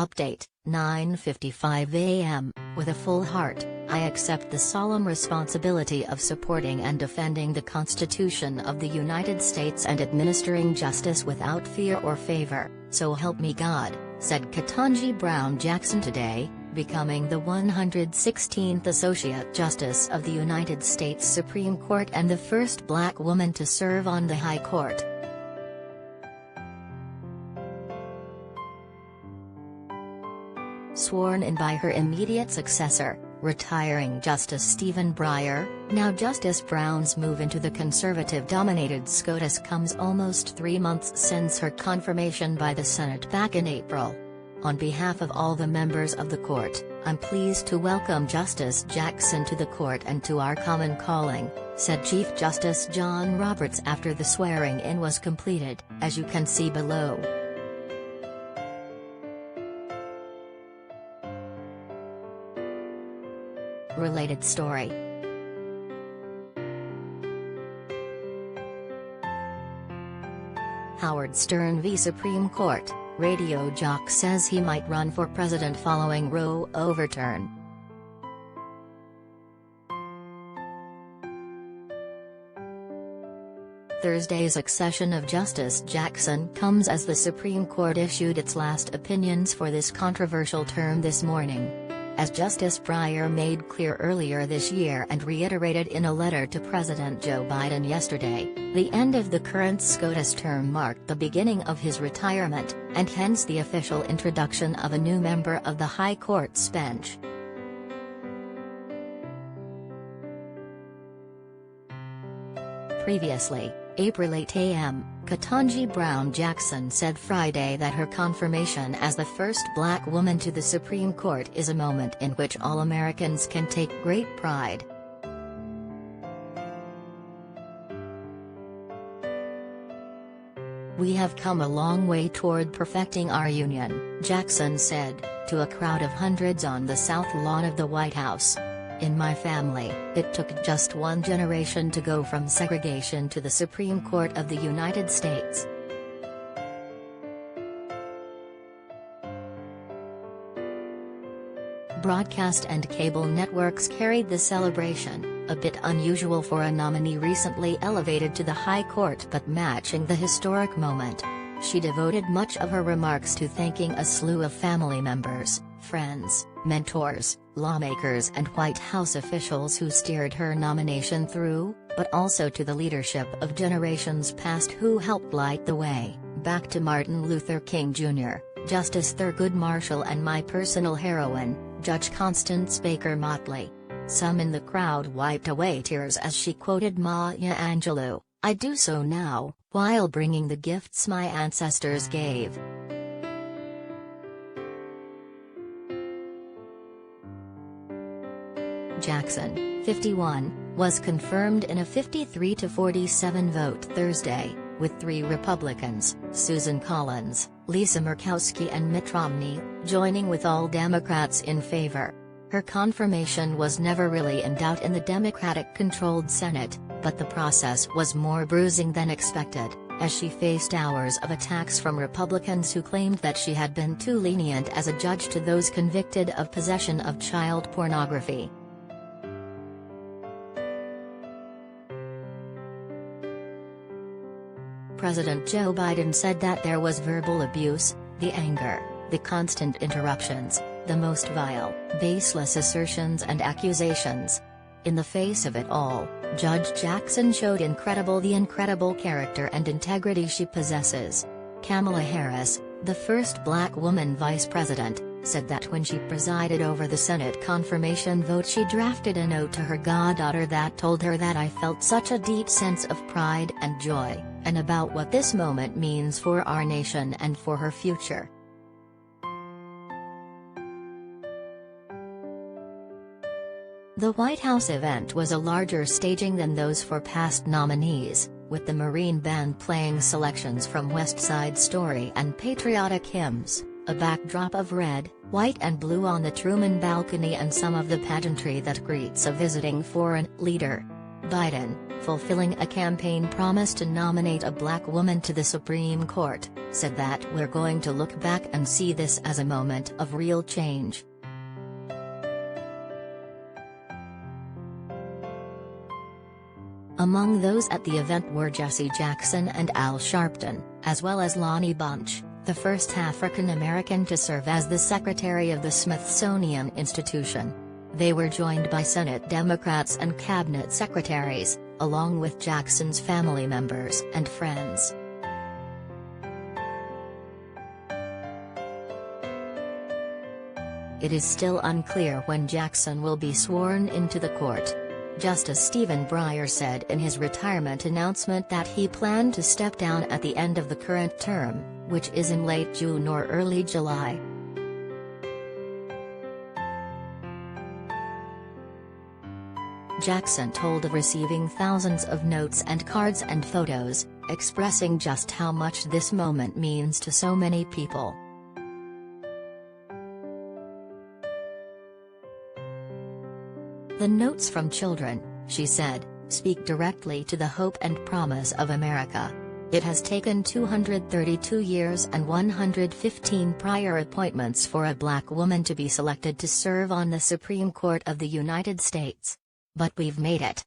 Update, 9:55 a.m. With a full heart, I accept the solemn responsibility of supporting and defending the Constitution of the United States and administering justice without fear or favor, so help me God, said Ketanji Brown Jackson today, becoming the 116th Associate Justice of the United States Supreme Court and the first Black woman to serve on the High Court. Sworn in by her immediate successor, retiring Justice Stephen Breyer, now Justice Brown's move into the conservative-dominated SCOTUS comes almost 3 months since her confirmation by the Senate back in April. On behalf of all the members of the court, I'm pleased to welcome Justice Jackson to the court and to our common calling, said Chief Justice John Roberts after the swearing-in was completed, as you can see below. Related story. Howard Stern v. Supreme Court, radio jock says he might run for president following Roe overturn. Thursday's accession of Justice Jackson comes as the Supreme Court issued its last opinions for this controversial term this morning. As Justice Breyer made clear earlier this year and reiterated in a letter to President Joe Biden yesterday, the end of the current SCOTUS term marked the beginning of his retirement, and hence the official introduction of a new member of the High Court's bench. Previously, April 8 a.m., Ketanji Brown Jackson said Friday that her confirmation as the first Black woman to the Supreme Court is a moment in which all Americans can take great pride. We have come a long way toward perfecting our union, Jackson said, to a crowd of hundreds on the South Lawn of the White House. In my family, it took just one generation to go from segregation to the Supreme Court of the United States. Broadcast and cable networks carried the celebration, a bit unusual for a nominee recently elevated to the High Court but matching the historic moment. She devoted much of her remarks to thanking a slew of family members, friends, mentors, lawmakers and White House officials who steered her nomination through, but also to the leadership of generations past who helped light the way, back to Martin Luther King Jr., Justice Thurgood Marshall and my personal heroine, Judge Constance Baker Motley. Some in the crowd wiped away tears as she quoted Maya Angelou, "I do so now, while bringing the gifts my ancestors gave." Jackson, 51, was confirmed in a 53-47 vote Thursday, with 3 Republicans, Susan Collins, Lisa Murkowski and Mitt Romney, joining with all Democrats in favor. Her confirmation was never really in doubt in the Democratic-controlled Senate, but the process was more bruising than expected, as she faced hours of attacks from Republicans who claimed that she had been too lenient as a judge to those convicted of possession of child pornography. President Joe Biden said that there was verbal abuse, the anger, the constant interruptions, the most vile, baseless assertions and accusations. In the face of it all, Judge Jackson showed the incredible character and integrity she possesses. Kamala Harris, the first Black woman vice president, said that when she presided over the Senate confirmation vote she drafted a note to her goddaughter that told her that I felt such a deep sense of pride and joy, and about what this moment means for our nation and for her future. The White House event was a larger staging than those for past nominees, with the Marine Band playing selections from West Side Story and patriotic hymns, a backdrop of red, white and blue on the Truman balcony and some of the pageantry that greets a visiting foreign leader. Biden, fulfilling a campaign promise to nominate a black woman to the Supreme Court, said that "We're going to look back and see this as a moment of real change." Among those at the event were Jesse Jackson and Al Sharpton, as well as Lonnie Bunch, the first African American to serve as the Secretary of the Smithsonian Institution. They were joined by Senate Democrats and cabinet secretaries, along with Jackson's family members and friends. It is still unclear when Jackson will be sworn into the court. Justice Stephen Breyer said in his retirement announcement that he planned to step down at the end of the current term, which is in late June or early July. Jackson told of receiving thousands of notes and cards and photos, expressing just how much this moment means to so many people. "The notes from children," she said, "speak directly to the hope and promise of America. It has taken 232 years and 115 prior appointments for a black woman to be selected to serve on the Supreme Court of the United States. But we've made it."